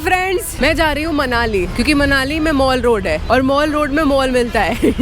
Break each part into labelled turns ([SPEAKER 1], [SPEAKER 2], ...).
[SPEAKER 1] Friends, मैं जा रही हूँ मनाली, क्योंकि मनाली में मॉल रोड है और मॉल रोड में मॉल मिलता है।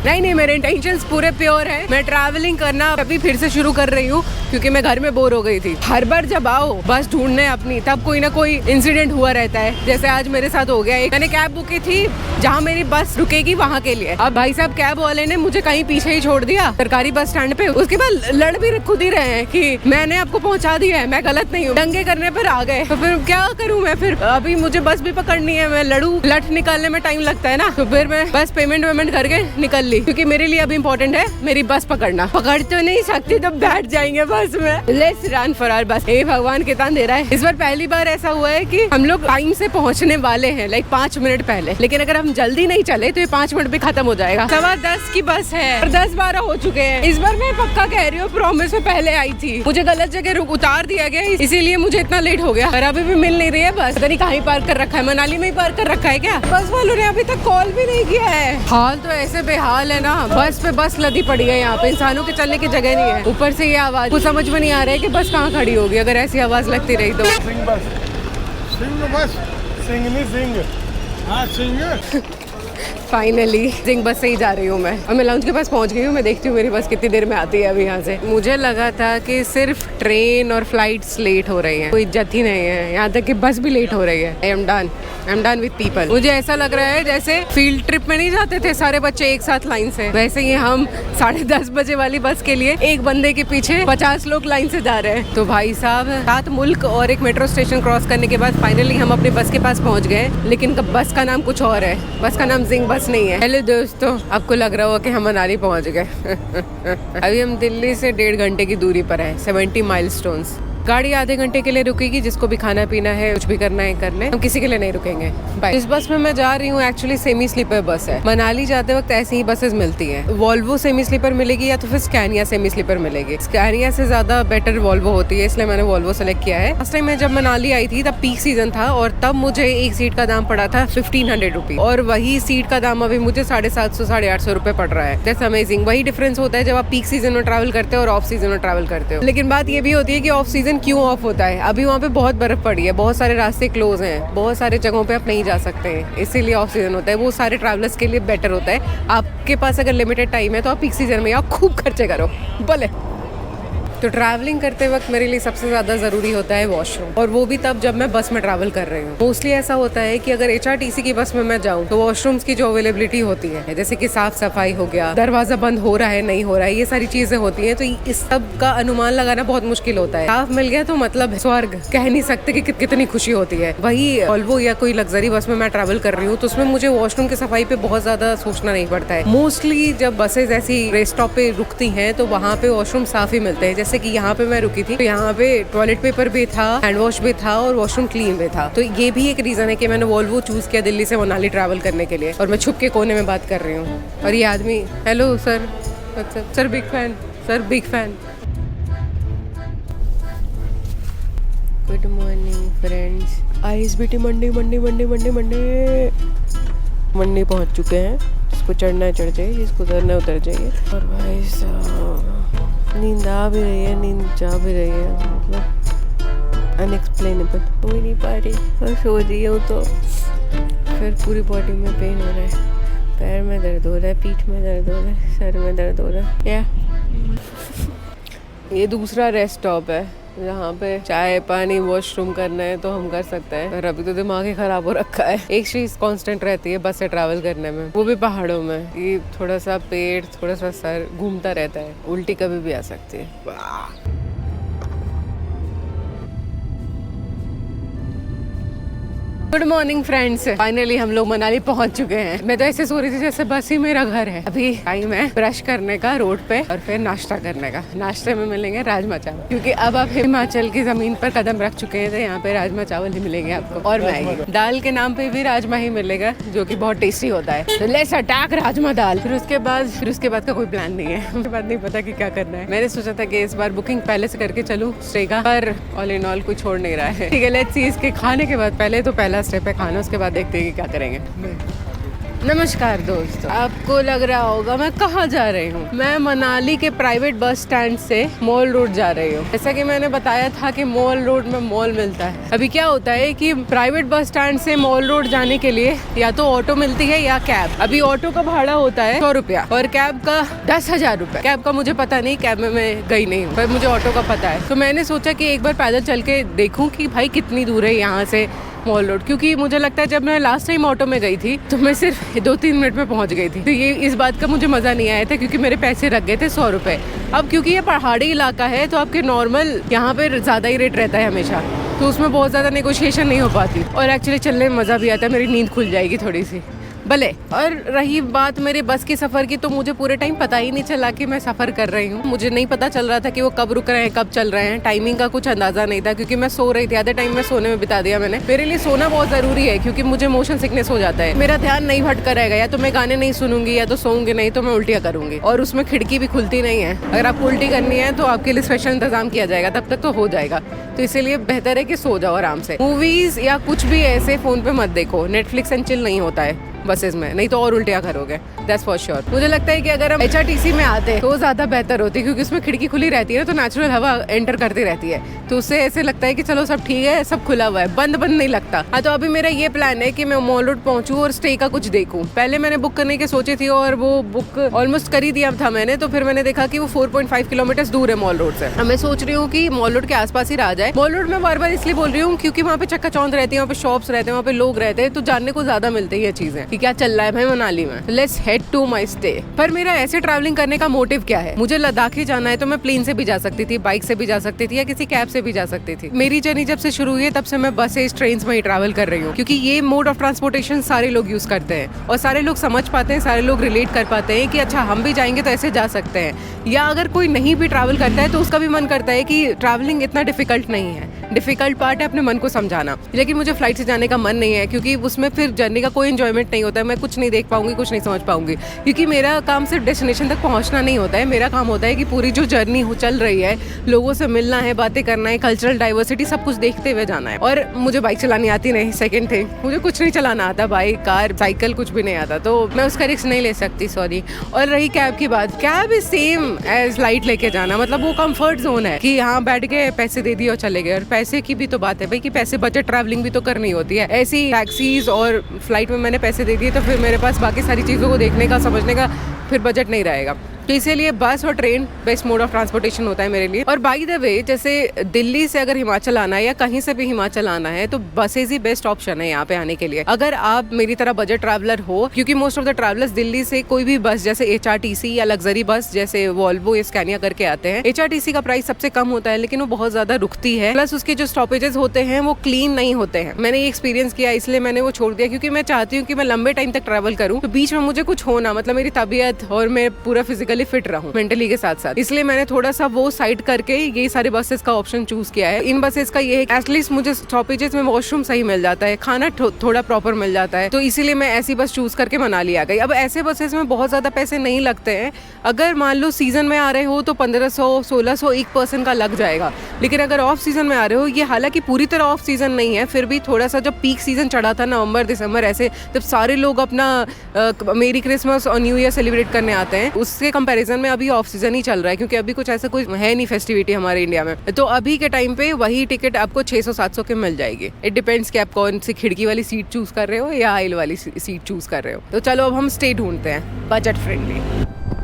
[SPEAKER 1] नहीं, मेरे इंटेंशंस पूरे प्योर है। मैं ट्रैवलिंग करना अभी फिर से शुरू कर रही हूँ, क्योंकि मैं घर में बोर हो गई थी। हर बार जब आओ बस ढूंढने अपनी, तब कोई ना कोई इंसिडेंट हुआ रहता है। जैसे आज मेरे साथ हो गया। मैंने कैब बुक की थी जहाँ मेरी बस रुकेगी वहाँ के लिए। अब भाई साहब कैब वाले ने मुझे कहीं पीछे ही छोड़ दिया, सरकारी बस स्टैंड पे। उसके बाद लड़ भी खुद ही रहे हैं कि मैंने आपको पहुँचा दिया है, मैं गलत नहीं हूँ। दंगे करने पर आ गए, तो फिर क्या करूँ मैं? फिर अभी मुझे बस भी पकड़नी है, मैं लड़ू, लठ निकालने में टाइम लगता है ना। तो फिर मैं बस पेमेंट करके निकल ली, क्योंकि मेरे लिए अभी इम्पोर्टेंट है मेरी बस पकड़ना। पकड़ तो नहीं सकती तो बैठ जाएंगे बस में। लेट्स रन फॉर आवर बस। हे भगवान, कितना दे रहा है। इस बार पहली बार ऐसा हुआ है कि हम लोग टाइम से पहुंचने वाले हैं, लाइक 5 मिनट पहले। लेकिन अगर हम जल्दी नहीं चले तो ये 5 मिनट भी खत्म हो जाएगा। 10:15 की बस है और 10-12 हो चुके हैं। इस बार मैं पक्का कह रही हूँ, प्रॉमिस में पहले आई थी, मुझे गलत जगह उतार दिया गया, इसीलिए मुझे इतना लेट हो गया। और अभी भी मिल नहीं रही है बस। पता नहीं कहीं पार्क कर रखा है, मनाली में ही पार्क कर रखा है क्या? बस वालों ने अभी तक कॉल भी नहीं किया है। हाल तो ऐसे बेहाल है ना, बस पे बस लदी पड़ी है। यहाँ पे इंसानों के चलने की जगह नहीं है। ऊपर से ये आवाज, कुछ समझ में नहीं आ रहा है कि बस कहाँ खड़ी होगी अगर ऐसी आवाज लगती रही तो। फाइनली सिंह बस से ही जा रही हूँ मैं, और मैं लाउंज के पास पहुँच गई हूँ। मैं देखती हूँ मेरी बस कितनी देर में आती है अभी यहाँ से। मुझे लगा था कि सिर्फ ट्रेन और फ्लाइट्स लेट हो रही हैं, कोई इज्जत ही नहीं है। यहाँ तक कि बस भी लेट हो रही है। I am done with people. मुझे ऐसा लग रहा है जैसे फील्ड ट्रिप में नहीं जाते थे सारे बच्चे एक साथ लाइन से, वैसे ही हम 10:30 बजे वाली बस के लिए एक बंदे के पीछे 50 लोग लाइन से जा रहे हैं। तो भाई साहब, 7 मुल्क और एक मेट्रो स्टेशन क्रॉस करने के बाद फाइनली हम अपने बस के पास पहुँच गए। लेकिन बस का नाम कुछ और है, बस का नाम जिंग बस नहीं है। हेलो दोस्तों, आपको लग रहा होगा कि हम मनाली पहुंच गए। अभी हम दिल्ली से 1.5 घंटे की दूरी पर हैं, 70 माइलस्टोन्स। गाड़ी आधे घंटे के लिए रुकेगी, जिसको भी खाना पीना है, कुछ भी करना है कर ले, हम किसी के लिए नहीं रुकेंगे। बाय। इस बस में मैं जा रही हूँ एक्चुअली सेमी स्लीपर बस है। मनाली जाते वक्त ऐसी ही बसेस मिलती हैं। वॉल्वो सेमी स्लीपर मिलेगी या तो फिर स्कैनिया सेमी स्लीपर मिलेगी। स्कैनिया से ज्यादा बेटर वॉल्वो होती है, इसलिए मैंने वॉल्वो सेलेक्ट किया है। लास्ट टाइम मैं जब मनाली आई थी तब पीक सीजन था और तब मुझे एक सीट का दाम पड़ा था 1500 रुपीज, और वही सीट का दाम अभी मुझे 750-850 रुपए पड़ रहा है। That's amazing. वही डिफरेंस होता है जब आप पीक सीजन में ट्रैवल करते हो और ऑफ सीजन में ट्रैवल करते हो। लेकिन बात ये भी होती है कि ऑफ सीजन क्यों ऑफ होता है? अभी वहाँ पे बहुत बर्फ पड़ी है, बहुत सारे रास्ते क्लोज हैं, बहुत सारे जगहों पे आप नहीं जा सकते हैं, इसीलिए ऑफ सीजन होता है। वो सारे ट्रैवलर्स के लिए बेटर होता है। आपके पास अगर लिमिटेड टाइम है तो आप पीक सीजन में आओ, खूब खर्चे करो भले। तो ट्रैवलिंग करते वक्त मेरे लिए सबसे ज़्यादा ज़रूरी होता है वॉशरूम, और वो भी तब जब मैं बस में ट्रैवल कर रही हूँ। मोस्टली ऐसा होता है कि अगर HRTC की बस में मैं जाऊँ तो वॉशरूम्स की जो अवेलेबिलिटी होती है, जैसे कि साफ सफाई हो गया, दरवाजा बंद हो रहा है नहीं हो रहा है, ये सारी चीज़ें होती हैं। तो इस सब का अनुमान लगाना बहुत मुश्किल होता है। साफ मिल गया तो मतलब स्वर्ग, कह नहीं सकते कि कितनी खुशी होती है। वही वॉल्वो या कोई लग्जरी बस में मैं ट्रैवल कर रही हूँ तो उसमें मुझे वॉशरूम की सफाई पे बहुत ज़्यादा सोचना नहीं पड़ता है। मोस्टली जब बसेज ऐसी रेस्ट स्टॉप पे रुकती हैं तो वहाँ पे वॉशरूम साफ ही मिलते हैं। जैसे कि यहाँ पे मैं रुकी थी तो यहाँ पे टॉयलेट पेपर भी था, हैंड वॉश भी था और वॉशरूम क्लीन भी था। तो ये भी एक रीजन है कि मैंने वॉल्वो चूज किया दिल्ली से मनाली ट्रैवल करने के लिए। और मैं छुप के कोने में बात कर रही हूँ और ये आदमी, hello sir, sir big fan, sir big fan. Good morning friends. ISBT मंडी पहुँच चुके हैं। जिसको चढ़ना है चढ़ जाइए, जिसको उतरना है उतर जाइए। और भाई साहब, नींद आ भी रही है, नींद जा भी रही है, मतलब अनएक्सप्लेनेबल। हो ही नहीं पा रही और सो रही हूँ तो फिर पूरी बॉडी में पेन हो रहा है, पैर में दर्द हो रहा है, पीठ में दर्द हो रहा है, सर में दर्द हो रहा है। ये दूसरा रेस्ट स्टॉप है जहाँ पे चाय पानी वॉशरूम करना है तो हम कर सकते हैं, और अभी तो दिमाग ही खराब हो रखा है। एक चीज कांस्टेंट रहती है बस से ट्रैवल करने में, वो भी पहाड़ों में, ये थोड़ा सा पेट, थोड़ा सा सर घूमता रहता है, उल्टी कभी भी आ सकती है। गुड मॉर्निंग फ्रेंड्स, फाइनली हम लोग मनाली पहुंच चुके हैं। मैं तो ऐसे सो रही थी जैसे बस ही मेरा घर है। अभी टाइम है ब्रश करने का रोड पे और फिर नाश्ता करने का। नाश्ते में मिलेंगे राजमा चावल, क्योंकि अब आप हिमाचल की जमीन पर कदम रख चुके हैं तो यहाँ पे राजमा चावल ही मिलेंगे आपको, और मैगी। दाल के नाम पे भी राजमा ही मिलेगा जो कि बहुत टेस्टी होता है। तो लेट्स अटैक राजमा दाल। फिर उसके बाद का कोई प्लान नहीं है, उसके बाद नहीं पता कि क्या करना है। मैंने सोचा था कि इस बार बुकिंग पहले से करके चलूँ स्टे का, पर ऑल इन ऑल कोई छोड़ नहीं रहा है। ठीक है, लेट्स सी। इसके खाने के बाद, पहले तो पहला स्टेप है खाना, उसके बाद देखते हैं कि क्या करेंगे। नमस्कार दोस्तों, आपको लग रहा होगा मैं कहाँ जा रही हूँ। मैं मनाली के प्राइवेट बस स्टैंड से मॉल रोड जा रही हूँ। जैसा कि मैंने बताया था कि मॉल रोड में मॉल मिलता है। अभी क्या होता है कि प्राइवेट बस स्टैंड से मॉल रोड जाने के लिए या तो ऑटो मिलती है या कैब। अभी ऑटो का भाड़ा होता है 100 रुपया और कैब का 10,000 रुपया। कैब का मुझे पता नहीं, कैब में मैं गई नहीं हूँ, पर मुझे ऑटो का पता है। तो मैंने सोचा कि एक बार पैदल चल के देखूँ कि भाई कितनी दूर है यहाँ से मॉल रोड, क्योंकि मुझे लगता है जब मैं लास्ट टाइम ऑटो में गई थी तो मैं सिर्फ 2-3 मिनट में पहुंच गई थी। तो ये इस बात का मुझे मज़ा नहीं आया था क्योंकि मेरे पैसे रख गए थे 100 रुपये। अब क्योंकि ये पहाड़ी इलाका है तो आपके नॉर्मल यहाँ पे ज़्यादा ही रेट रहता है हमेशा, तो उसमें बहुत ज़्यादा नेगोशिएशन नहीं हो पाती और एक्चुअली चलने में मज़ा भी आता है। मेरी नींद खुल जाएगी थोड़ी सी भले। और रही बात मेरे बस के सफ़र की, तो मुझे पूरे टाइम पता ही नहीं चला कि मैं सफ़र कर रही हूँ। मुझे नहीं पता चल रहा था कि वो कब रुक रहे हैं, कब चल रहे हैं। टाइमिंग का कुछ अंदाज़ा नहीं था क्योंकि मैं सो रही थी। आधे टाइम में सोने में बिता दिया मैंने। मेरे लिए सोना बहुत ज़रूरी है क्योंकि मुझे मोशन सिकनेस हो जाता है। मेरा ध्यान नहीं भटका रहेगा, या तो मैं गाने नहीं सुनूंगी या तो सोऊंगी नहीं, तो मैं उल्टियाँ करूँगी। और उसमें खिड़की भी खुलती नहीं है। अगर आपको उल्टी करनी है तो आपके लिए स्पेशल इंतजाम किया जाएगा, तब तक तो हो जाएगा। तो इसीलिए बेहतर है कि सो जाओ आराम से। मूवीज़ या कुछ भी ऐसे फ़ोन पे मत देखो। नेटफ्लिक्स एंड चिल नहीं होता है बसेस में, नहीं तो और उल्टियाँ करोगे, दैट्स फॉर श्योर। मुझे लगता है कि अगर हम HRTC में आते तो ज़्यादा बेहतर होती, क्योंकि उसमें खिड़की खुली रहती है तो नेचुरल हवा एंटर करती रहती है, तो उससे ऐसे लगता है कि चलो सब ठीक है, सब खुला हुआ है, बंद नहीं लगता। हाँ, तो अभी मेरा ये प्लान है कि मैं मॉल रोड पहुँचूँ और स्टे का कुछ देखूँ। पहले मैंने बुक करने की सोची थी और वो बुक ऑलमोस्ट कर ही दिया था मैंने, तो फिर मैंने देखा कि वो 4.5 किलोमीटर दूर है मॉल रोड से। मैं सोच रही हूँ कि मॉल रोड के आसपास ही रह जाए। मॉल रोड में बार बार इसलिए बोल रही हूँ क्योंकि वहाँ पे चक्का चौंध रहती है, वहाँ पे शॉप्स रहते हैं, वहाँ पे लोग रहते हैं, तो जानने को ज्यादा मिलते हैं ये चीजें कि क्या चल रहा है भाई मनाली में। Let's head to my stay. पर मेरा ऐसे ट्रैवलिंग करने का मोटिव क्या है? मुझे लद्दाख ही जाना है तो मैं प्लेन से भी जा सकती थी, बाइक से भी जा सकती थी, या किसी कैब से भी जा सकती थी। मेरी जर्नी जब से शुरू हुई है तब से मैं बसेस ट्रेन में ही ट्रैवल कर रही हूँ, क्योंकि ये मोड ऑफ ट्रांसपोर्टेशन सारे लोग यूज करते हैं और सारे लोग समझ पाते हैं, सारे लोग रिलेट कर पाते हैं कि अच्छा हम भी जाएंगे तो ऐसे जा सकते हैं। या अगर कोई नहीं भी ट्रैवल करता है तो उसका भी मन करता है कि ट्रैवलिंग इतना डिफिकल्ट नहीं है। डिफिकल्ट पार्ट है अपने मन को समझाना। लेकिन मुझे फ्लाइट से जाने का मन नहीं है क्योंकि उसमें फिर जर्नी का कोई एंजॉयमेंट नहीं होता है। मैं कुछ नहीं देख पाऊंगी, कुछ नहीं समझ पाऊंगी, क्योंकि मेरा काम सिर्फ डेस्टिनेशन तक पहुंचना नहीं होता है। मेरा काम होता है कि पूरी जो जर्नी चल रही है, लोगों से मिलना है, बातें करना है, कल्चरल डाइवर्सिटी सब कुछ देखते हुए जाना है। और मुझे बाइक चलानी आती नहीं, सेकंड थिंग मुझे कुछ नहीं चलाना आता, बाइक कार साइकिल कुछ भी नहीं आता, तो मैं उसका रिस्क नहीं ले सकती, सॉरी। और रही कैब की बात, cab is same as flight लेके जाना, मतलब वो कंफर्ट जोन है कि यहाँ बैठ के पैसे दे दिए और चले गए। और पैसे की भी तो बात है भाई कि पैसे बजट ट्रैवलिंग भी तो करनी होती है। ऐसी टैक्सीज और फ्लाइट में मैंने पैसे दे दिए तो फिर मेरे पास बाकी सारी चीज़ों को देखने का, समझने का फिर बजट नहीं रहेगा। तो इसीलिए बस और train best mode of transportation होता है मेरे लिए। और बाय द वे, जैसे दिल्ली से अगर हिमाचल आना है या कहीं से भी हिमाचल आना है तो बसेज ही बेस्ट ऑप्शन है यहाँ पे आने के लिए, अगर आप मेरी तरह बजट ट्रैवलर हो। क्योंकि most of the travellers Delhi से कोई भी बस जैसे HRTC या लग्जरी बस जैसे वॉल्वो या स्कैनिया करके आते हैं। HRTC का प्राइस सबसे कम होता है लेकिन वो बहुत ज्यादा रुकती है, प्लस उसके जो स्टॉपेजेस होते हैं वो क्लीन नहीं होते हैं। मैंने ये एक्सपीरियंस किया, इसलिए मैंने वो छोड़ दिया, क्योंकि मैं चाहती हूँ कि मैं लंबे टाइम तक ट्रैवल करूँ तो बीच में मुझे कुछ होना, मतलब मेरी तबीयत और मैं पूरा फिजिकली फिट रहूँ मेंटली के साथ साथ। इसलिए मैंने थोड़ा सा वो साइड करके ये सारे बसेस का ऑप्शन चूज किया है। इन बसेस का ये है एटलीस्ट मुझे स्टॉपेजेस में वॉशरूम सही मिल जाता है, खाना थोड़ा प्रॉपर मिल जाता है, तो इसीलिए मैं ऐसी बस चूज करके मनाली आ गई। अब ऐसे बसेस में बहुत ज्यादा पैसे नहीं लगते हैं। अगर मान लो सीजन में आ रहे हो तो 1500-1600 एक पर्सन का लग जाएगा, लेकिन अगर ऑफ सीजन में आ रहे हो, ये हालांकि पूरी तरह ऑफ सीजन नहीं है, फिर भी थोड़ा सा जब पीक सीजन चढ़ा था नवंबर दिसंबर, ऐसे जब सारे लोग अपना मेरी क्रिसमस और न्यू ईयर सेलिब्रेट करने आते हैं, उसके कंपैरिजन में अभी ऑफ सीजन ही चल रहा है, क्योंकि अभी कुछ ऐसा कुछ है नहीं फेस्टिविटी हमारे इंडिया में। तो अभी के टाइम पे वही टिकट आपको 600-700 के मिल जाएगी। इट डिपेंड्स कि आप कौन सी खिड़की वाली सीट चूज कर रहे हो या आइल वाली सीट चूज कर रहे हो। तो चलो अब हम स्टे ढूंढते हैं बजट फ्रेंडली।